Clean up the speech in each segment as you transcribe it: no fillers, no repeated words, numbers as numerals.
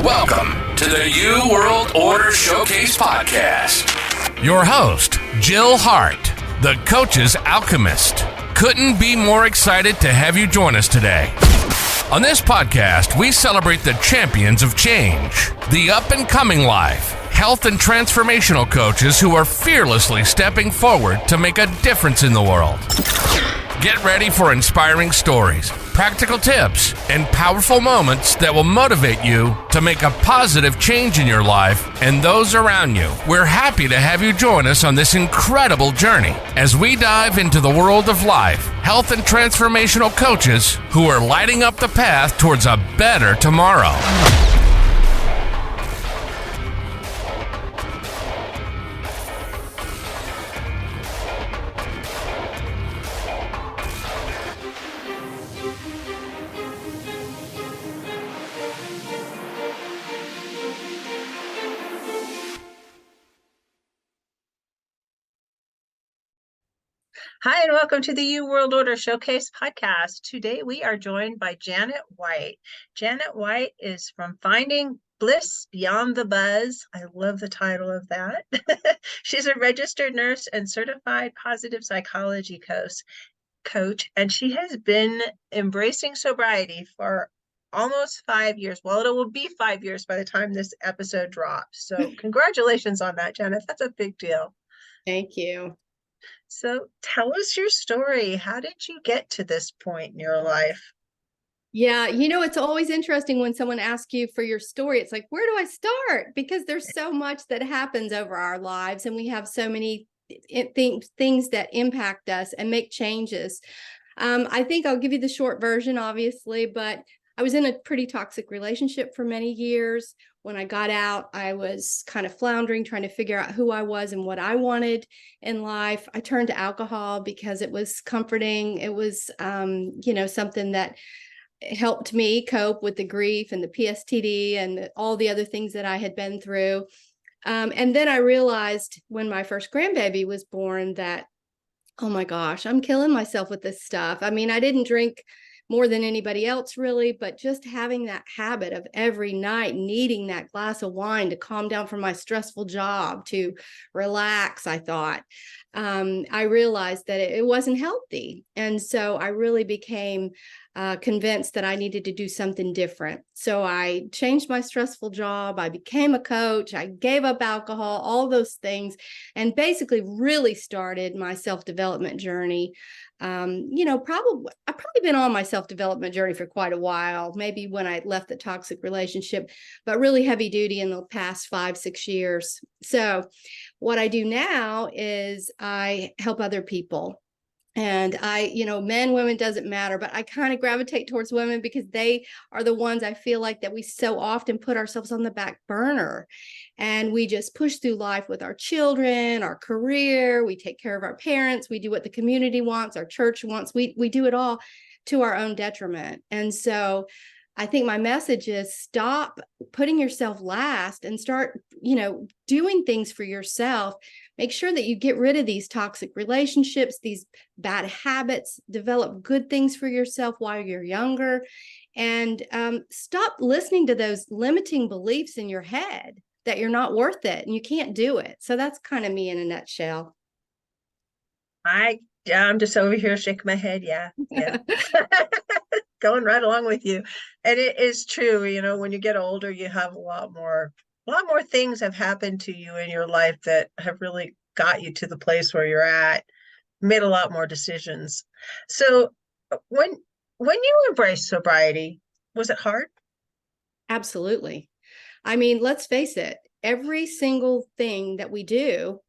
Welcome to the New World Order Showcase Podcast. Your host, Jill Hart, the coach's Alchemist. Couldn't be more excited to have you join us today. On this podcast, we celebrate the champions of change, the up-and-coming life, health and transformational coaches who are fearlessly stepping forward to make a difference in the world. Get ready for inspiring stories, practical tips, and powerful moments that will motivate you to make a positive change in your life and those around you. We're happy to have you join us on this incredible journey as we dive into the world of life, health, and transformational coaches who are lighting up the path towards a better tomorrow. Hi, and welcome to the New World Order Showcase podcast. Today, we are joined by Janet White. Janet White is from Finding Bliss Beyond the Buzz. I love the title of that. She's a registered nurse and certified positive psychology coach, and she has been embracing sobriety for almost 5 years. Well, it will be 5 years by the time this episode drops. So congratulations on that, Janet. That's a big deal. Thank you. So tell us your story. How did you get to this point in your life? Yeah, it's always interesting when someone asks you for your story. It's like, where do I start? Because there's so much that happens over our lives, and we have so many things that impact us and make changes. I think I'll give you the short version, obviously, but I was in a pretty toxic relationship for many years. When I got out, I was kind of floundering, trying to figure out who I was and what I wanted in life. I turned to alcohol because it was comforting. It was, something that helped me cope with the grief and the PSTD and all the other things that I had been through. And then I realized when my first grandbaby was born that, oh my gosh, I'm killing myself with this stuff. I mean, I didn't drink more than anybody else really, but just having that habit of every night needing that glass of wine to calm down from my stressful job, to relax, I thought, I realized that it wasn't healthy. And so I really became convinced that I needed to do something different. So I changed my stressful job. I became a coach. I gave up alcohol, all those things, and basically really started my self-development journey. I've probably been on my self-development journey for quite a while, maybe when I left the toxic relationship, but really heavy duty in the past 5-6 years. So what I do now is I help other people. And men, women, doesn't matter, but I kind of gravitate towards women because they are the ones I feel like that we so often put ourselves on the back burner, and we just push through life with our children, our career. We take care of our parents. We do what the community wants, our church wants. We do it all to our own detriment. And so I think my message is stop putting yourself last and start, doing things for yourself. Make sure that you get rid of these toxic relationships, these bad habits, develop good things for yourself while you're younger, and stop listening to those limiting beliefs in your head that you're not worth it and you can't do it. So that's kind of me in a nutshell. I'm just over here shaking my head. Yeah. Going right along with you. And it is true, when you get older, you have a lot more things have happened to you in your life that have really got you to the place where you're at, made a lot more decisions. So when you embraced sobriety, was it hard? Absolutely. I mean, let's face it, every single thing that we do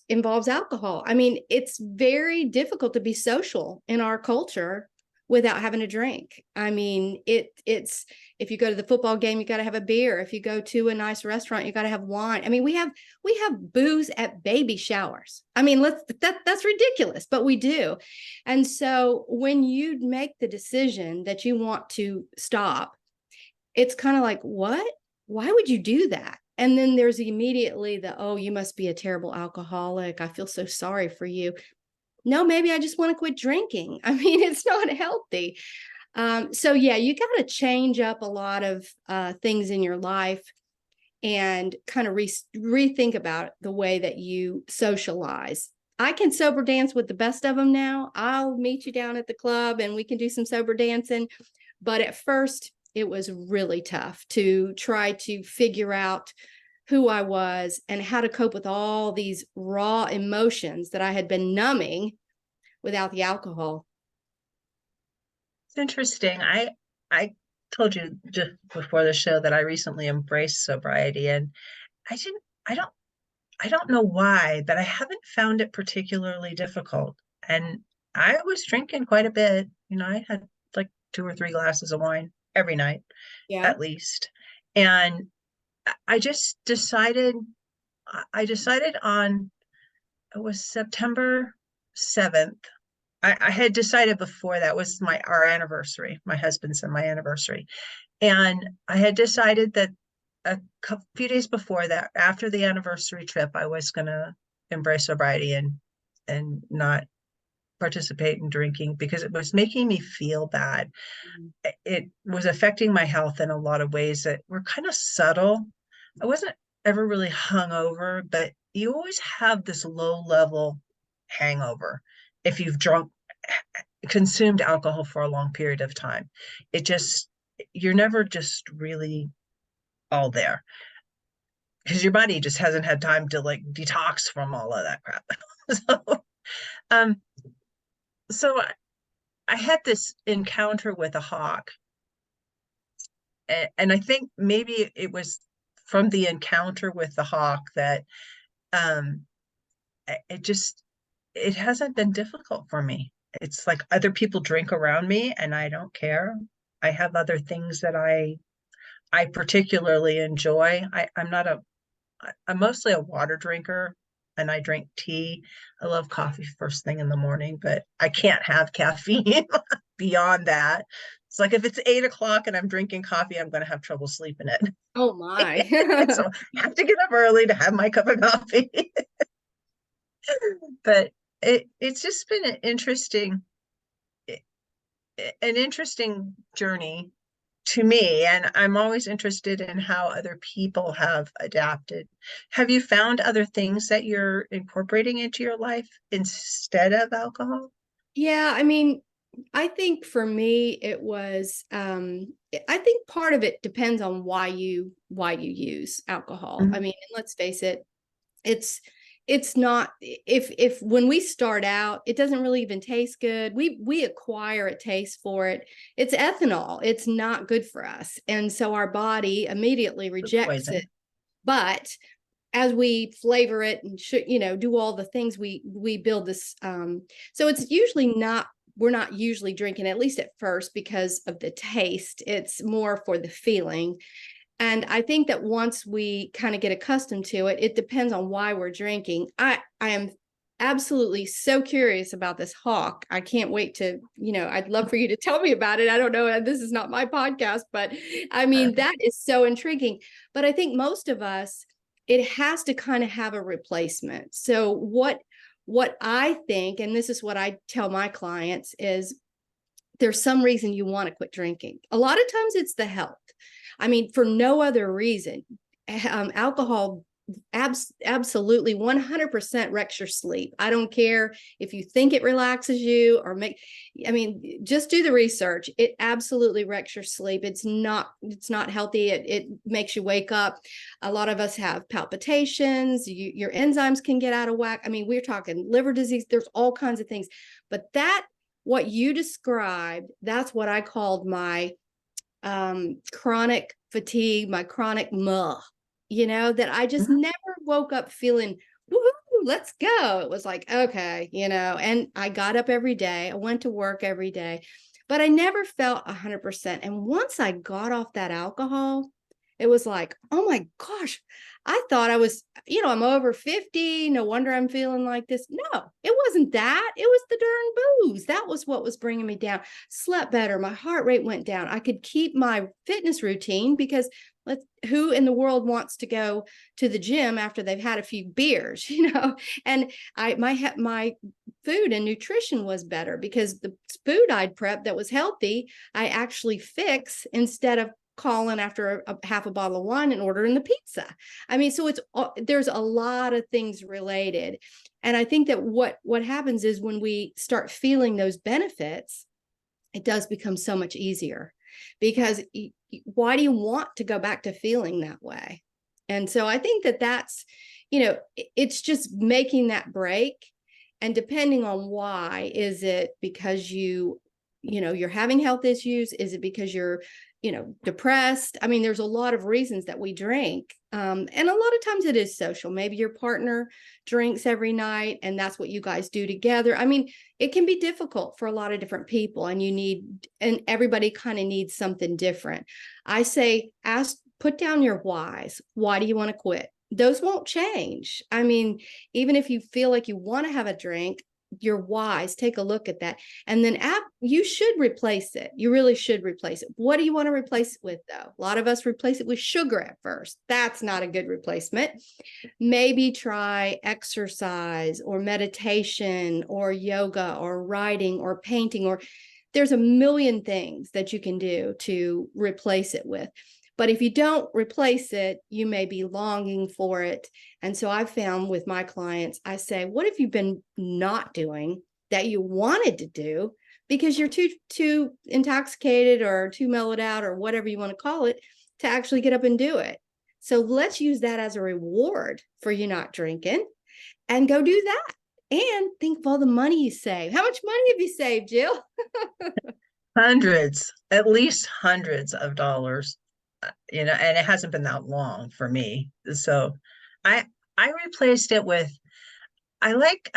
involves alcohol. I mean, it's very difficult to be social in our culture without having a drink. I mean, it's if you go to the football game, you got to have a beer. If you go to a nice restaurant, you got to have wine. I mean, we have booze at baby showers. I mean, that's ridiculous, but we do. And so when you make the decision that you want to stop, it's kind of like, what? Why would you do that? And then there's immediately oh, you must be a terrible alcoholic. I feel so sorry for you. No, maybe I just want to quit drinking. I mean, it's not healthy. So yeah, you got to change up a lot of things in your life and kind of rethink about the way that you socialize. I can sober dance with the best of them now. I'll meet you down at the club and we can do some sober dancing. But at first, it was really tough to try to figure out who I was and how to cope with all these raw emotions that I had been numbing without the alcohol. It's interesting. I told you just before the show that I recently embraced sobriety, and I didn't I don't know why, but I haven't found it particularly difficult. And I was drinking quite a bit. I had like 2 or 3 glasses of wine every night Yeah. at least. And I just decided I decided on it was September 7th. I had decided before that was our anniversary, my husband's and my anniversary. And I had decided that few days before that, after the anniversary trip, I was going to embrace sobriety and not participate in drinking because it was making me feel bad. It was affecting my health in a lot of ways that were kind of subtle. I wasn't ever really hungover, but you always have this low level hangover if you've consumed alcohol for a long period of time. You're never just really all there because your body just hasn't had time to like detox from all of that crap. so, um, so I had this encounter with a hawk, and I think maybe it was from the encounter with the hawk that um, it hasn't been difficult for me. It's like other people drink around me, and I don't care. I have other things that I particularly enjoy. I'm mostly a water drinker and I drink tea. I love coffee first thing in the morning, but I can't have caffeine beyond that. It's like if it's 8 o'clock and I'm drinking coffee, I'm going to have trouble sleeping it. Oh my. So I have to get up early to have my cup of coffee. But it's just been an interesting journey to me, and I'm always interested in how other people have adapted. Have you found other things that you're incorporating into your life instead of alcohol? Yeah, I mean, I think for me it was I think part of it depends on why you use alcohol. I Mhm. mean, and let's face it, it's not if when we start out, it doesn't really even taste good. We acquire a taste for it. It's ethanol. It's not good for us. And so our body immediately Food rejects it. poison. But as we flavor it and do all the things, we build this so it's usually not we're not usually drinking, at least at first, because of the taste. It's more for the feeling. And I think that once we kind of get accustomed to it, it depends on why we're drinking. I am absolutely so curious about this hawk. I can't wait to, I'd love for you to tell me about it. I don't know, this is not my podcast, but I mean, that is so intriguing. But I think most of us, it has to kind of have a replacement. So what I think, and this is what I tell my clients, is there's some reason you want to quit drinking. A lot of times it's the health. I mean, for no other reason. Alcohol absolutely 100% wrecks your sleep. I don't care if you think it relaxes you just do the research. It absolutely wrecks your sleep. It's not healthy. It makes you wake up. A lot of us have palpitations. Your enzymes can get out of whack. I mean, we're talking liver disease. There's all kinds of things, but what you described, that's what I called my chronic fatigue, my chronic that I just never woke up feeling, woohoo, let's go. It was like, okay, and I got up every day. I went to work every day, but I never felt 100%. And once I got off that alcohol, It was like, oh my gosh, I thought I was, I'm over 50. No wonder I'm feeling like this. No, it wasn't that. It was the darn booze. That was what was bringing me down. Slept better. My heart rate went down. I could keep my fitness routine because who in the world wants to go to the gym after they've had a few beers, And my food and nutrition was better because the food I'd prep that was healthy, I actually fix instead of calling after a half a bottle of wine and ordering the pizza. I mean, so there's a lot of things related. And I think that what happens is when we start feeling those benefits, it does become so much easier, because why do you want to go back to feeling that way? And so I think that that's, it's just making that break. And depending on why, is it because you're having health issues? Is it because you're, depressed? I mean, there's a lot of reasons that we drink. And a lot of times it is social. Maybe your partner drinks every night and that's what you guys do together. I mean, it can be difficult for a lot of different people, and everybody kind of needs something different. I say, put down your whys. Why do you want to quit? Those won't change. I mean, even if you feel like you want to have a drink, your whys, take a look at that. And then you should replace it. You really should replace it. What do you want to replace it with, though? A lot of us replace it with sugar at first. That's not a good replacement. Maybe try exercise or meditation or yoga or writing or painting, or there's a million things that you can do to replace it with. But if you don't replace it, you may be longing for it. And so I've found with my clients, I say, what have you been not doing that you wanted to do because you're too intoxicated or too mellowed out or whatever you want to call it to actually get up and do it? So let's use that as a reward for you not drinking and go do that. And think of all the money you save. How much money have you saved, Jill? Hundreds, at least hundreds of dollars. And it hasn't been that long for me. So I replaced it with, I like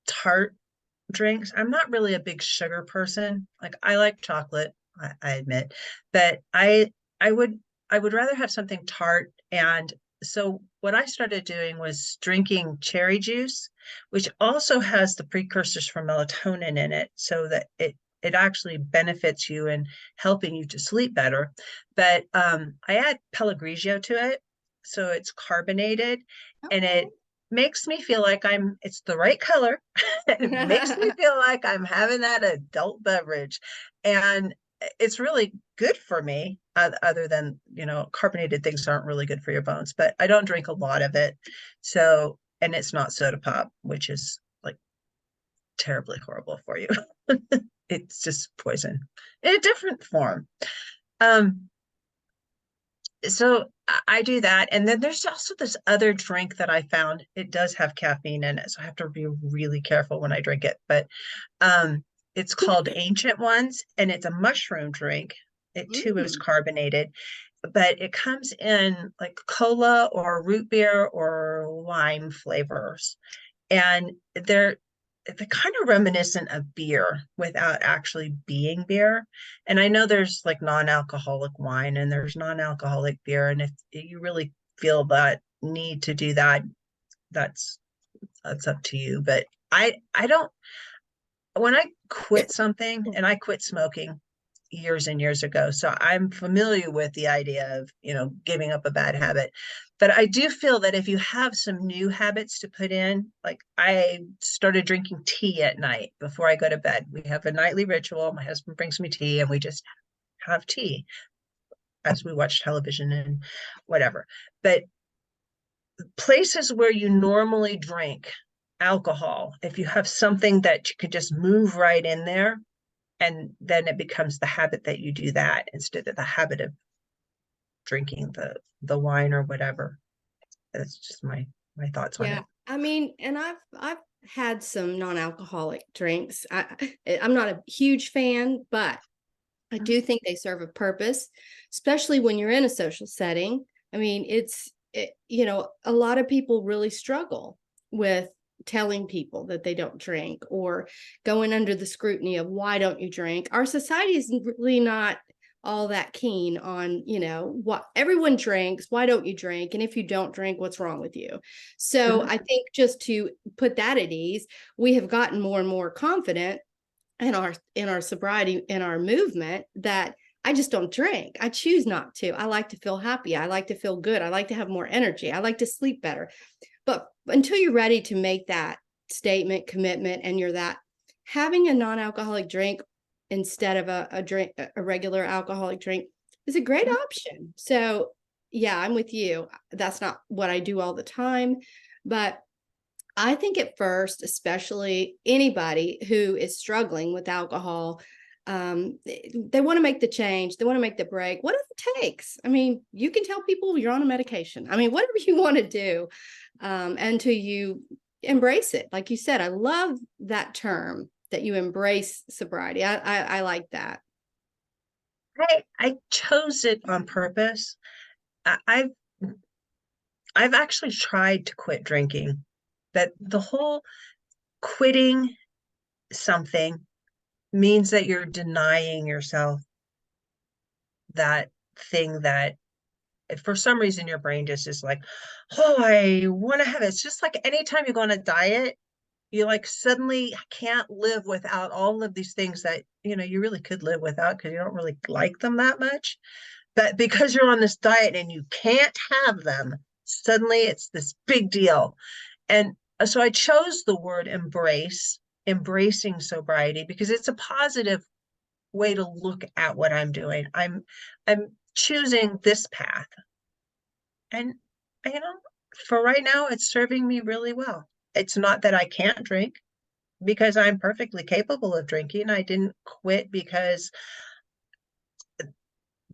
tart drinks. I'm not really a big sugar person. Like, I like chocolate, I admit, but I would rather have something tart. And so what I started doing was drinking cherry juice, which also has the precursors for melatonin in it, so that it actually benefits you in helping you to sleep better. But I add Pellegrino to it, so it's carbonated, and it makes me feel like it's the right color. It makes me feel like I'm having that adult beverage, and it's really good for me. Other than, carbonated things aren't really good for your bones, but I don't drink a lot of it. So, and it's not soda pop, which is like terribly horrible for you. It's just poison in a different form. So I do that. And then there's also this other drink that I found. It does have caffeine in it, so I have to be really careful when I drink it. But it's called Ancient Ones, and it's a mushroom drink. It too is carbonated, but it comes in like cola or root beer or lime flavors. And they're kind of reminiscent of beer without actually being beer. And I know there's like non-alcoholic wine and there's non-alcoholic beer. And if you really feel that need to do that, that's up to you. But I don't, when I quit something, and I quit smoking years and years ago, so I'm familiar with the idea of, giving up a bad habit. But I do feel that if you have some new habits to put in, like I started drinking tea at night before I go to bed. We have a nightly ritual. My husband brings me tea and we just have tea as we watch television and whatever. But places where you normally drink alcohol, if you have something that you could just move right in there, and then it becomes the habit that you do that instead of the habit of drinking the wine or whatever. That's just my thoughts on it. I mean, and I've had some non-alcoholic drinks. I'm not a huge fan, but I do think they serve a purpose, especially when you're in a social setting. I mean, a lot of people really struggle with telling people that they don't drink or going under the scrutiny of why don't you drink. Our society is really not all that keen on, what everyone drinks. Why don't you drink? And if you don't drink, what's wrong with you? So I think just to put that at ease, we have gotten more and more confident in our sobriety, in our movement, that I just don't drink. I choose not to. I like to feel happy. I like to feel good. I like to have more energy. I like to sleep better. But until you're ready to make that statement, commitment, and you're that, having a non-alcoholic drink instead of a regular alcoholic drink is a great option. So yeah, I'm with you. That's not what I do all the time, but I think at first, especially anybody who is struggling with alcohol, they want to make the change. They want to make the break, whatever it takes. I mean, you can tell people you're on a medication. I mean, whatever you want to do, until you embrace it. Like you said, I love that term, that you embrace sobriety. I like that. I chose it on purpose. I've actually tried to quit drinking. That the whole quitting something means that you're denying yourself that thing that for some reason your brain just is like, oh, I want to have it. It's just like anytime you go on a diet, you like suddenly can't live without all of these things that, you really could live without because you don't really like them that much. But because you're on this diet and you can't have them, suddenly it's this big deal. And so I chose the word embracing sobriety, because it's a positive way to look at what I'm doing. I'm choosing this path. And, for right now, it's serving me really well. It's not that I can't drink, because I'm perfectly capable of drinking. I didn't quit because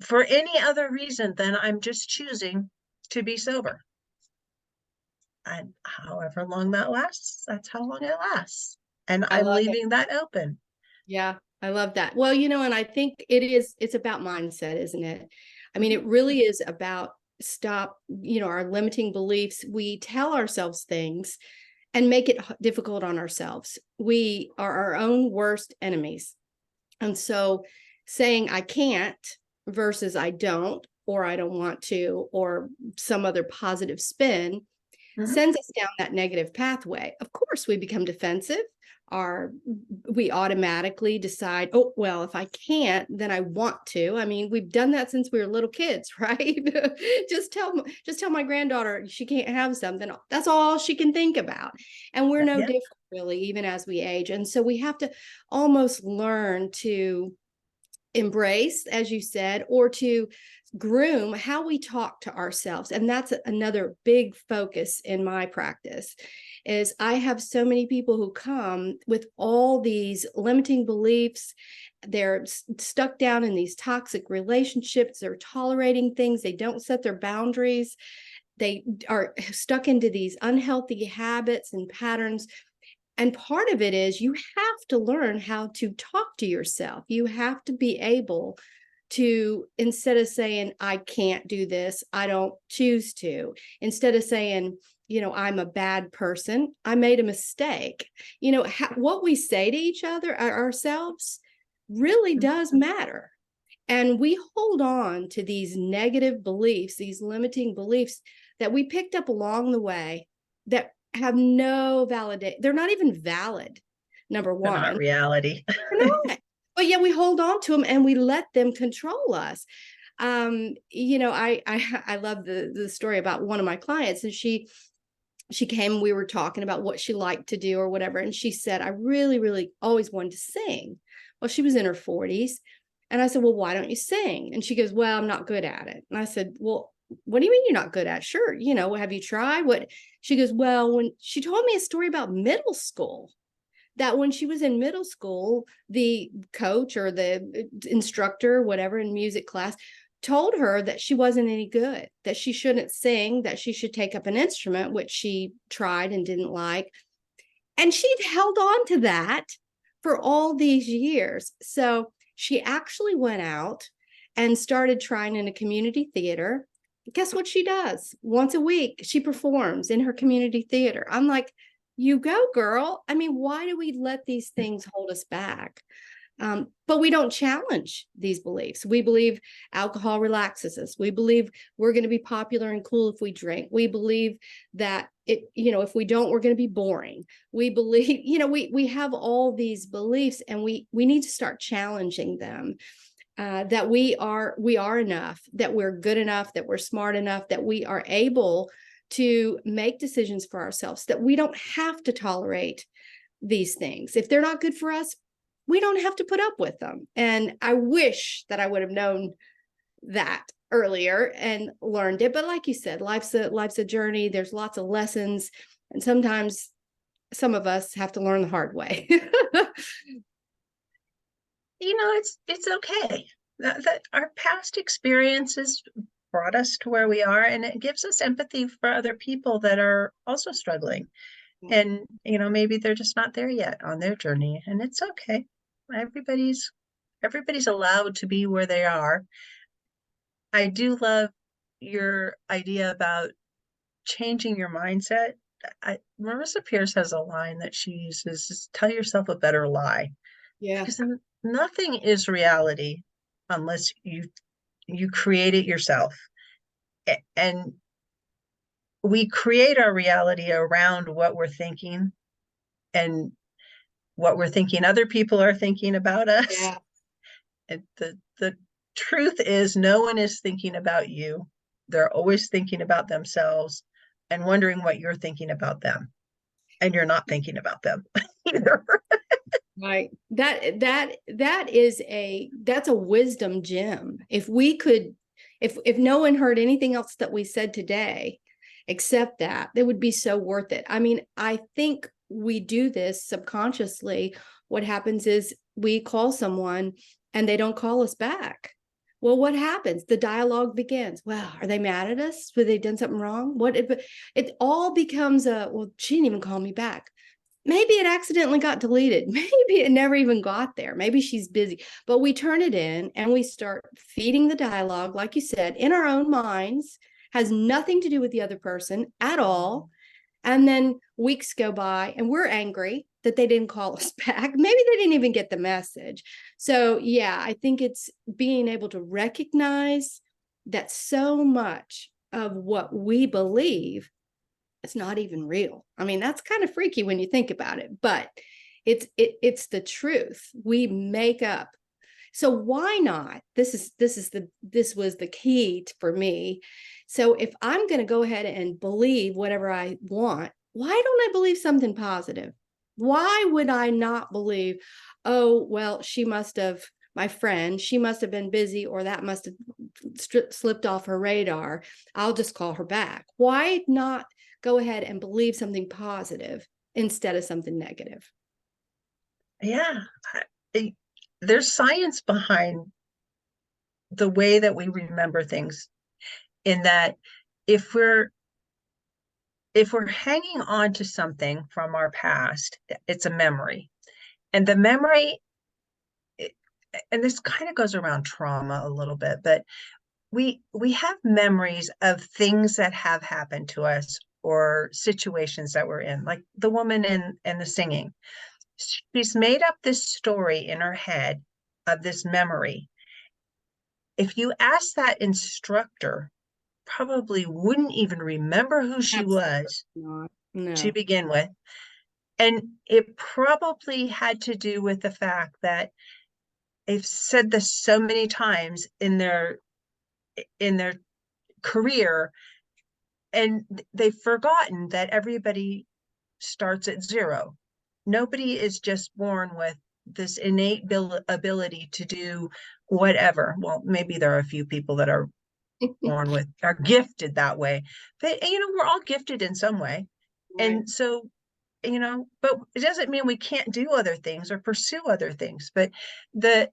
for any other reason than I'm just choosing to be sober. And however long that lasts, that's how long it lasts. And I'm leaving that open. Yeah, I love that. Well, and I think it's about mindset, isn't it? I mean, it really is about our limiting beliefs. We tell ourselves things and make it difficult on ourselves. We are our own worst enemies. And so saying I can't versus I don't, or I don't want to, or some other positive spin sends us down that negative pathway. Of course, we become defensive. We automatically decide, oh, well, if I can't, then I want to. I mean, we've done that since we were little kids, right? just tell my granddaughter she can't have something. That's all she can think about. And we're no different, really, even as we age. And so we have to almost learn to embrace, as you said, or to groom how we talk to ourselves. And that's another big focus in my practice. Is I have so many people who come with all these limiting beliefs. They're stuck down in these toxic relationships. They're tolerating things. They don't set their boundaries. They are stuck into these unhealthy habits and patterns. And part of it is you have to learn how to talk to yourself. You have to be able to, instead of saying, I can't do this, I don't choose to, instead of saying, I'm a bad person, I made a mistake. What we say to each other, ourselves, really does matter. And we hold on to these negative beliefs, these limiting beliefs that we picked up along the way that have no validation. They're not even valid. Number one, they're not reality. They're not. But yet we hold on to them and we let them control us. I love the story about one of my clients, and she came, we were talking about what she liked to do or whatever. And she said, I really, really always wanted to sing. Well, she was in her 40s. And I said, well, why don't you sing? And she goes, well, I'm not good at it. And I said, well, what do you mean you're not good at it? Sure. Have you tried? What? She goes, well, when she told me a story about middle school, that when she was in middle school, the coach or the instructor, whatever, in music class, told her that she wasn't any good, that she shouldn't sing, that she should take up an instrument, which she tried and didn't like. And she'd held on to that for all these years. So she actually went out and started trying in a community theater. Guess what she does? Once a week, she performs in her community theater. I'm like, you go, girl. I mean, why do we let these things hold us back? But we don't challenge these beliefs. We believe alcohol relaxes us. We believe we're going to be popular and cool if we drink. We believe that if we don't, we're going to be boring. We believe, we have all these beliefs, and we need to start challenging them. That we are enough, that we're good enough, that we're smart enough, that we are able to make decisions for ourselves, that we don't have to tolerate these things. If they're not good for us, we don't have to put up with them. And I wish that I would have known that earlier and learned it. But like you said, life's a journey. There's lots of lessons. And sometimes some of us have to learn the hard way. It's okay that our past experiences brought us to where we are, and it gives us empathy for other people that are also struggling. And maybe they're just not there yet on their journey, and it's okay. Everybody's allowed to be where they are. I do love your idea about changing your mindset. Marissa Peerce has a line that she uses, is tell yourself a better lie. Yeah. Because nothing is reality unless you create it yourself. And we create our reality around what we're thinking and what we're thinking other people are thinking about us. Yeah. And the truth is, no one is thinking about you. They're always thinking about themselves and wondering what you're thinking about them. And you're not thinking about them either. Right. That's a wisdom gem. If no one heard anything else that we said today, except that, it would be so worth it. I mean, I think we do this subconsciously. What happens is we call someone and they don't call us back. Well, what happens? The dialogue begins. Well, are they mad at us? Have they done something wrong? It all becomes well, she didn't even call me back. Maybe it accidentally got deleted. Maybe it never even got there. Maybe she's busy. But we turn it in and we start feeding the dialogue, like you said, in our own minds, has nothing to do with the other person at all. And then weeks go by and we're angry that they didn't call us back. Maybe they didn't even get the message. So yeah, I think it's being able to recognize that so much of what we believe, it's not even real. I mean, that's kind of freaky when you think about it, but it's the truth. We make up. So why not? This was the key for me. So if I'm going to go ahead and believe whatever I want, why don't I believe something positive? Why would I not believe, oh, well, my friend, she must have been busy, or that must have slipped off her radar. I'll just call her back. Why not go ahead and believe something positive instead of something negative? Yeah. There's science behind the way that we remember things, in that if we're hanging on to something from our past, it's a memory. And the memory, and this kind of goes around trauma a little bit, but we have memories of things that have happened to us or situations that we're in, like the woman in the singing. She's made up this story in her head of this memory. If you ask that instructor, probably wouldn't even remember who she was to begin with. And it probably had to do with the fact that they've said this so many times in their career, and they've forgotten that everybody starts at zero. Nobody is just born with this innate ability to do whatever. Well, maybe there are a few people that are gifted that way, but we're all gifted in some way. Right. And so, but it doesn't mean we can't do other things or pursue other things. But the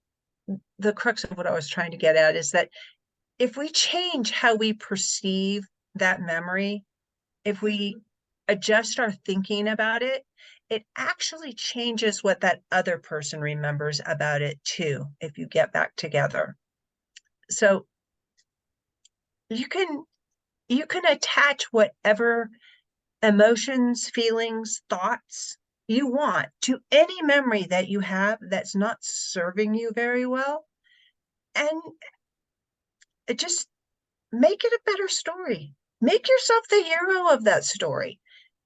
crux of what I was trying to get at is that if we change how we perceive that memory, if we adjust our thinking about it, it actually changes what that other person remembers about it too, if you get back together. So you can attach whatever emotions, feelings, thoughts you want to any memory that you have that's not serving you very well, and just make it a better story. Make yourself the hero of that story.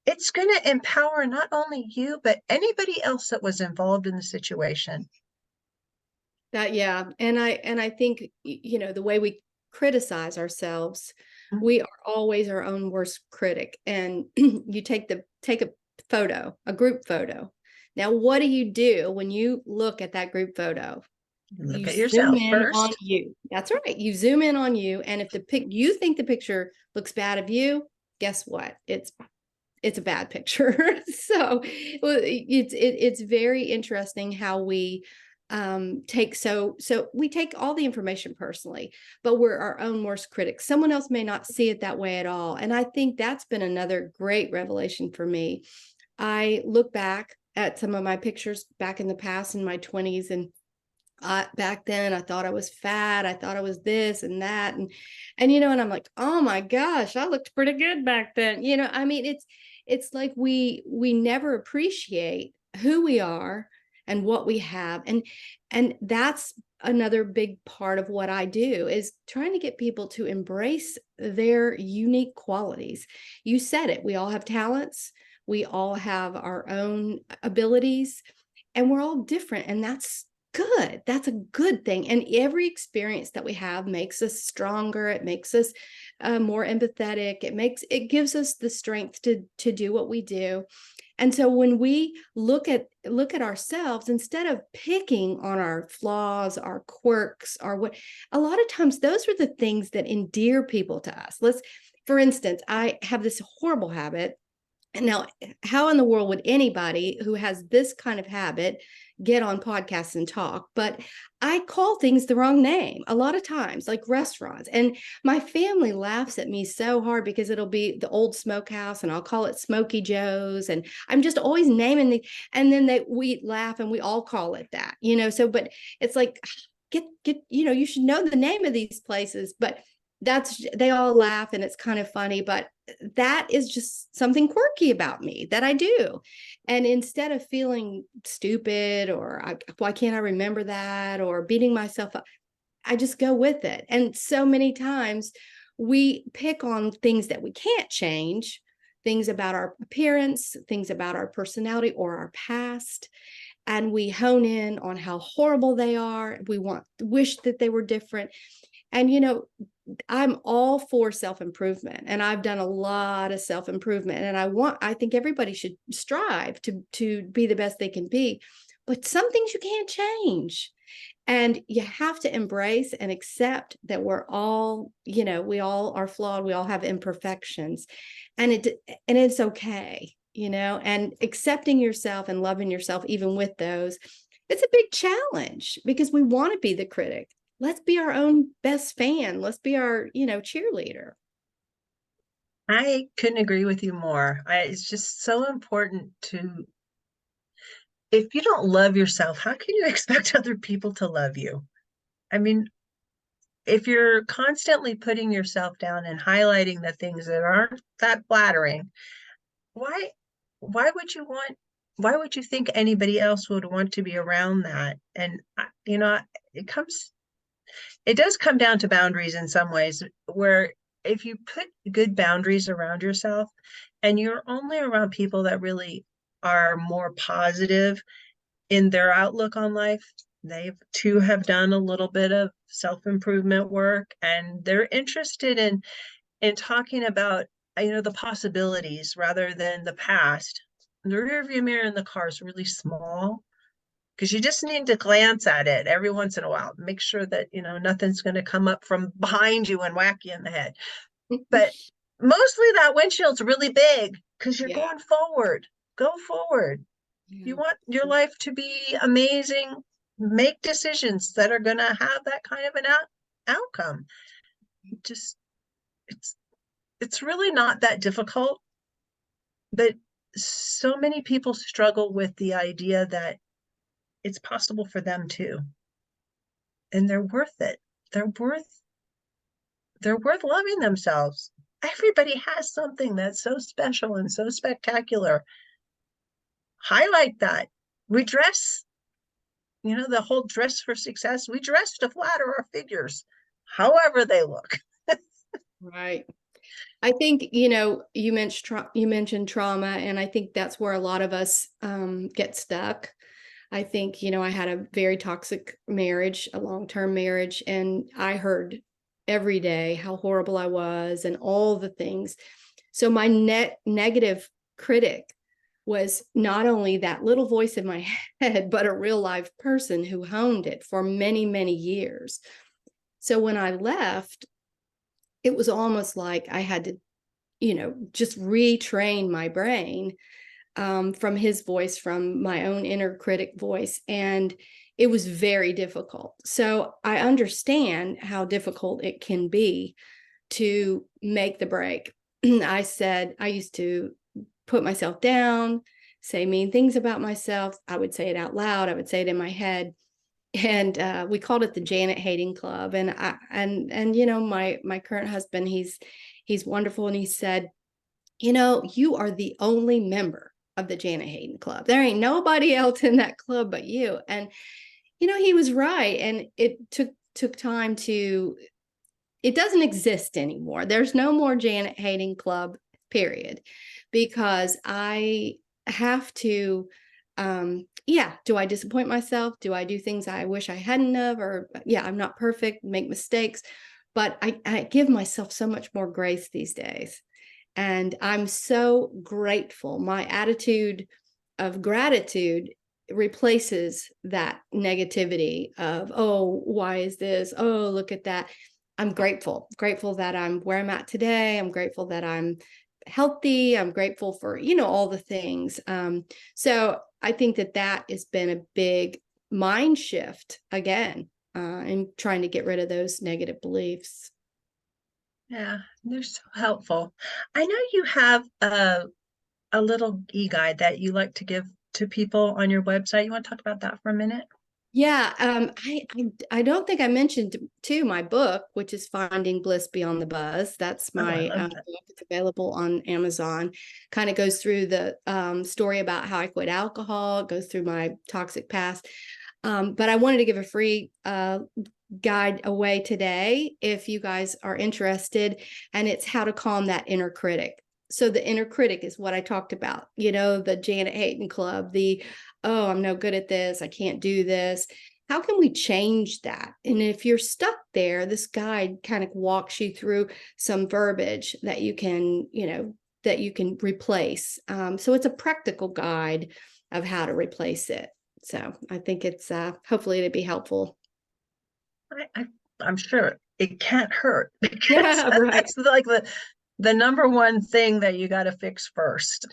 It's going to empower not only you, but anybody else that was involved in the situation. Yeah. And I think, the way we criticize ourselves, we are always our own worst critic. And you take a photo, a group photo. Now, what do you do when you look at that group photo? Look You at yourself zoom in first. on you. That's right. You zoom in on you. And if you think the picture looks bad of you, guess what? It's a bad picture. So it's very interesting how we we take all the information personally, but we're our own worst critics. Someone else may not see it that way at all. And I think that's been another great revelation for me. I look back at some of my pictures back in the past in my 20s, and back then I thought I was fat. I thought I was this and that. And I'm like, oh my gosh, I looked pretty good back then. I mean, it's like we never appreciate who we are and what we have. And that's another big part of what I do, is trying to get people to embrace their unique qualities. You said it. We all have talents. We all have our own abilities, and we're all different. And that's good. That's a good thing. And every experience that we have makes us stronger. It makes us more empathetic. It gives us the strength to do what we do. And so when we look at ourselves, instead of picking on our flaws, our quirks, a lot of times those are the things that endear people to us. For instance, I have this horrible habit. And now, how in the world would anybody who has this kind of habit get on podcasts and talk? But I call things the wrong name a lot of times, like restaurants. And my family laughs at me so hard because it'll be the Old Smokehouse and I'll call it Smoky Joe's. And I'm just always naming and then we laugh and we all call it that, so, but it's like, you should know the name of these places, but they all laugh and it's kind of funny, but that is just something quirky about me that I do. And instead of feeling stupid or why can't I remember that, or beating myself up, I just go with it. And so many times we pick on things that we can't change, things about our appearance, things about our personality or our past. And we hone in on how horrible they are. We wish that they were different. And, I'm all for self-improvement, and I've done a lot of self-improvement, and I think everybody should strive to be the best they can be, but some things you can't change, and you have to embrace and accept that we're all, we all are flawed. We all have imperfections, and it's okay, and accepting yourself and loving yourself, even with those, it's a big challenge because we want to be the critic. Let's be our own best fan. Let's be our, cheerleader. I couldn't agree with you more. It's just so important if you don't love yourself, how can you expect other people to love you? I mean, if you're constantly putting yourself down and highlighting the things that aren't that flattering, why would you think anybody else would want to be around that? And, it does come down to boundaries in some ways, where if you put good boundaries around yourself and you're only around people that really are more positive in their outlook on life, they too have done a little bit of self-improvement work, and they're interested in talking about, the possibilities rather than the past. The rearview mirror in the car is really small, because you just need to glance at it every once in a while. Make sure that, nothing's going to come up from behind you and whack you in the head. But mostly that windshield's really big because you're going forward. Go forward. Yeah. You want your life to be amazing. Make decisions that are going to have that kind of an outcome. It's really not that difficult. But so many people struggle with the idea that it's possible for them too. And they're worth it. They're worth loving themselves. Everybody has something that's so special and so spectacular. highlight that. We dress, the whole dress for success. We dress to flatter our figures, however they look. Right. I think, you mentioned trauma, and I think that's where a lot of us get stuck. I think, I had a very toxic marriage, a long-term marriage, and I heard every day how horrible I was and all the things. So my negative critic was not only that little voice in my head, but a real live person who honed it for many, many years. So when I left, it was almost like I had to, just retrain my brain from his voice, from my own inner critic voice. And it was very difficult. So I understand how difficult it can be to make the break. I used to put myself down, say mean things about myself. I would say it out loud. I would say it in my head. And we called it the Janet hating club. And my current husband, he's wonderful. And he said, you are the only member of the Janet hating club. There ain't nobody else in that club but you. And, he was right. And it took time it doesn't exist anymore. There's no more Janet hating club, period. Because I have to, do I disappoint myself? Do I do things I wish I hadn't have? Or I'm not perfect, make mistakes, but I give myself so much more grace these days. And I'm so grateful. My attitude of gratitude replaces that negativity of, oh, why is this? Oh, look at that. I'm grateful that I'm where I'm at today. I'm grateful that I'm healthy. I'm grateful for, all the things. So I think that has been a big mind shift again, in trying to get rid of those negative beliefs. Yeah, they're so helpful. I know you have a little e-guide that you like to give to people on your website. You want to talk about that for a minute? Yeah, I don't think I mentioned too my book, which is Finding Bliss Beyond the Buzz. That's my book. It's available on Amazon. Kind of goes through the story about how I quit alcohol. It goes through my toxic past. But I wanted to give a free guide away today if you guys are interested, and it's how to calm that inner critic. So the inner critic is what I talked about, the Janet hating club, oh, I'm no good at this, I can't do this. How can we change that? And if you're stuck there, this guide kind of walks you through some verbiage that you can, replace. So it's a practical guide of how to replace it. So I think it's hopefully it'll be helpful. I'm sure it can't hurt, because right. That's like the number one thing that you got to fix first.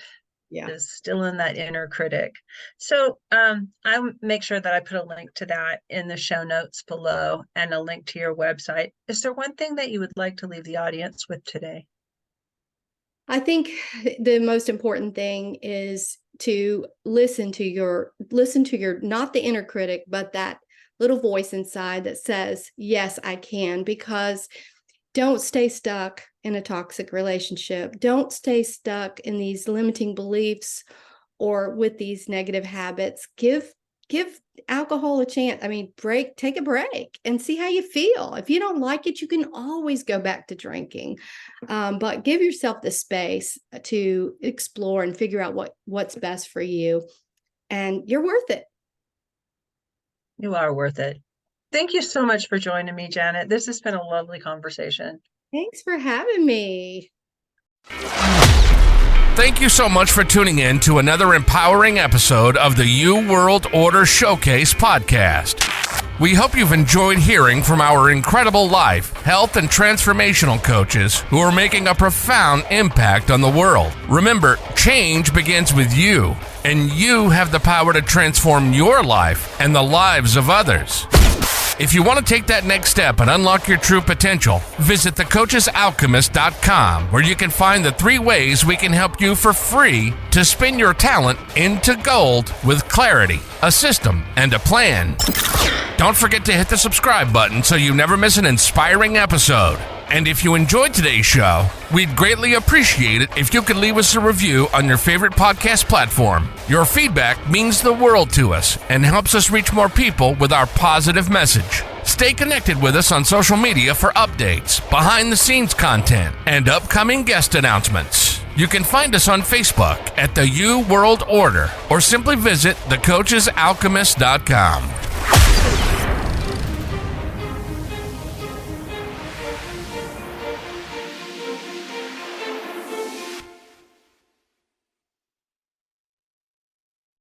Is still in that inner critic. So I'll make sure that I put a link to that in the show notes below, and a link to your website. Is there one thing that you would like to leave the audience with today? I think the most important thing is to listen to your, not the inner critic, but that little voice inside that says, yes, I can. Because don't stay stuck in a toxic relationship. Don't stay stuck in these limiting beliefs or with these negative habits. Give alcohol a chance. Take a break and see how you feel. If you don't like it, you can always go back to drinking. But give yourself the space to explore and figure out what's best for you. And you're worth it. You are worth it. Thank you so much for joining me, Janet. This has been a lovely conversation. Thanks for having me. Thank you so much for tuning in to another empowering episode of the You World Order Showcase podcast. We hope you've enjoyed hearing from our incredible life, health, and transformational coaches who are making a profound impact on the world. Remember, change begins with you, and you have the power to transform your life and the lives of others. If you want to take that next step and unlock your true potential, visit thecoachesalchemist.com, where you can find the 3 ways we can help you for free to spin your talent into gold with clarity, a system, and a plan. Don't forget to hit the subscribe button so you never miss an inspiring episode. And if you enjoyed today's show, we'd greatly appreciate it if you could leave us a review on your favorite podcast platform. Your feedback means the world to us and helps us reach more people with our positive message. Stay connected with us on social media for updates, behind-the-scenes content, and upcoming guest announcements. You can find us on Facebook at the U World Order or simply visit thecoachesalchemist.com.